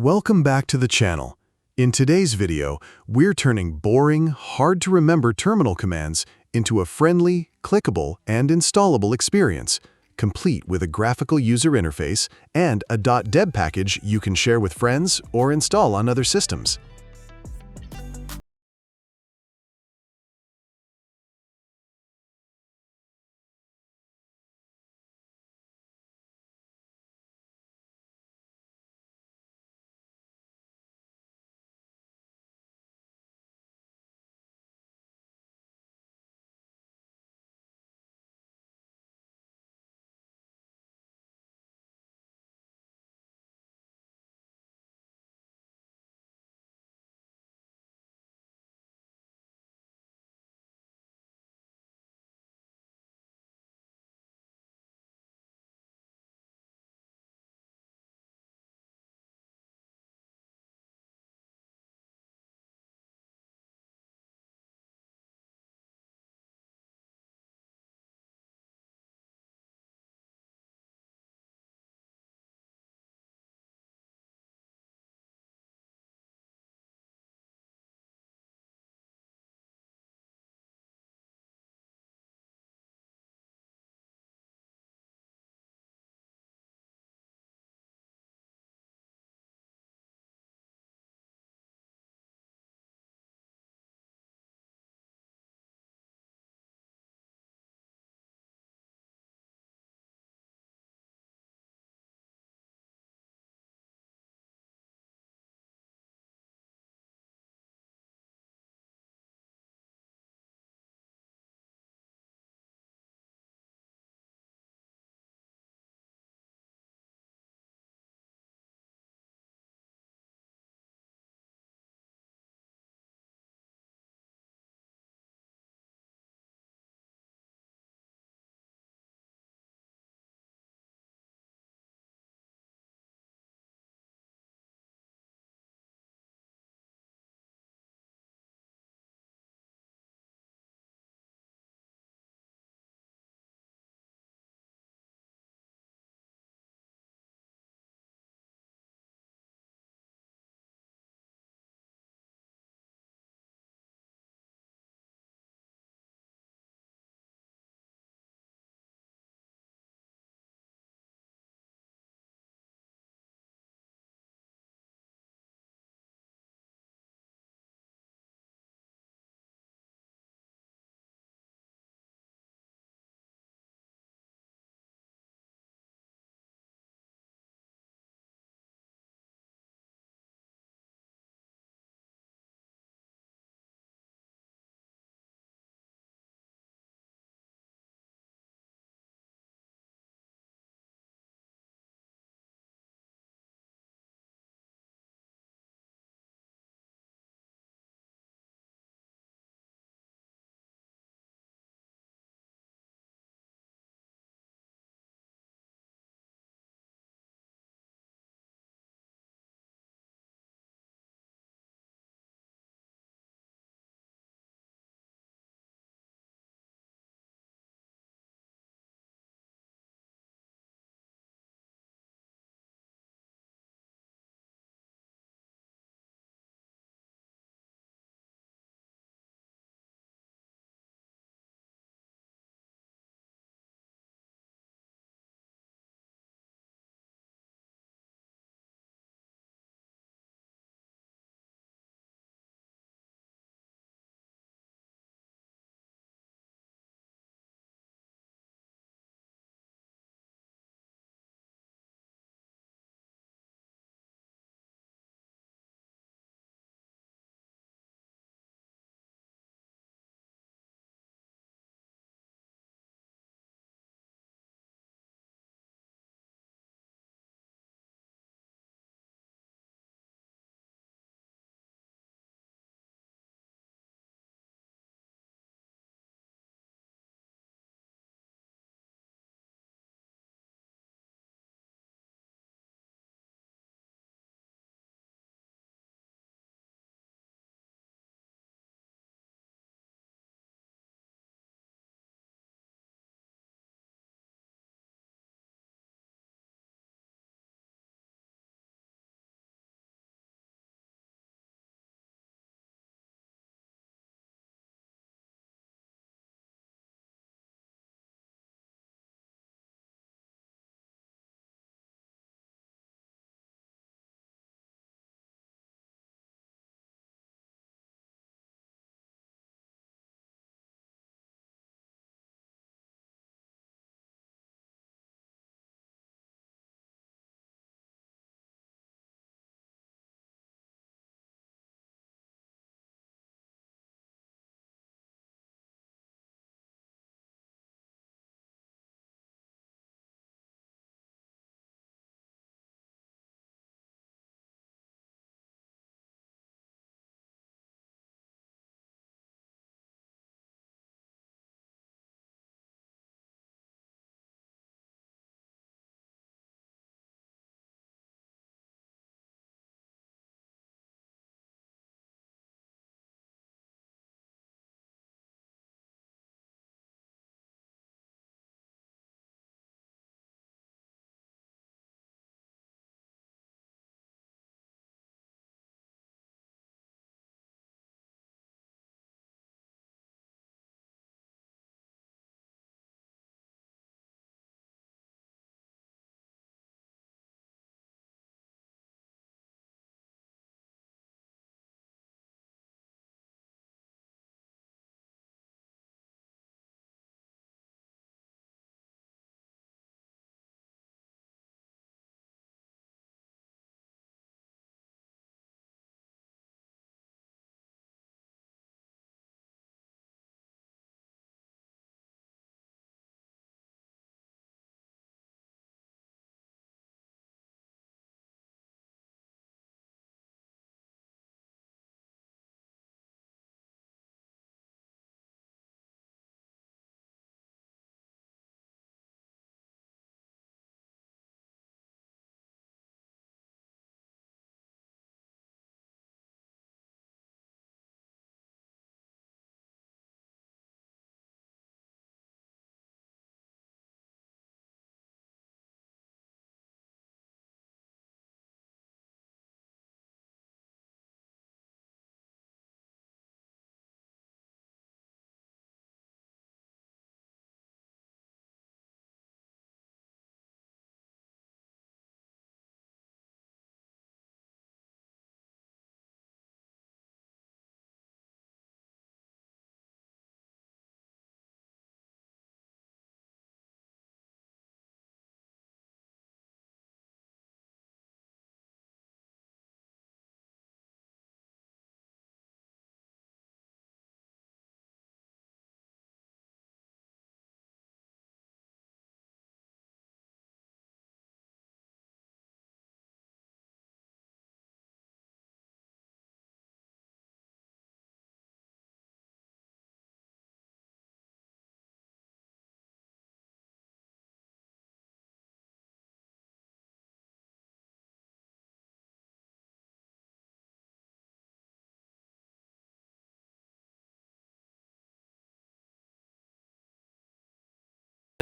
Welcome back to the channel. In today's video, we're turning boring, hard-to-remember terminal commands into a friendly, clickable, and installable experience, complete with a graphical user interface and a .deb package you can share with friends or install on other systems.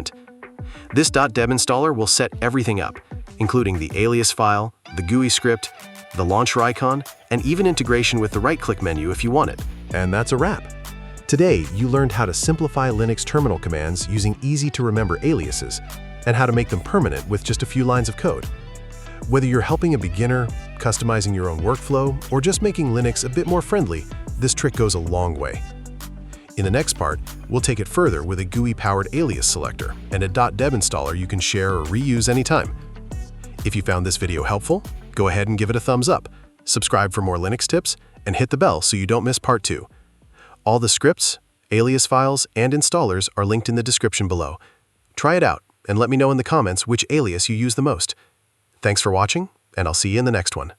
environment. This .deb installer will set everything up, including the alias file, the GUI script, the launcher icon, and even integration with the right-click menu if you want it. And that's a wrap. Today, you learned how to simplify Linux terminal commands using easy-to-remember aliases, and how to make them permanent with just a few lines of code. Whether you're helping a beginner, customizing your own workflow, or just making Linux a bit more friendly, this trick goes a long way. In the next part, we'll take it further with a GUI-powered alias selector and a .deb installer you can share or reuse anytime. If you found this video helpful, go ahead and give it a thumbs up, subscribe for more Linux tips, and hit the bell so you don't miss part 2. All the scripts, alias files, and installers are linked in the description below. Try it out and let me know in the comments which alias you use the most. Thanks for watching, and I'll see you in the next one.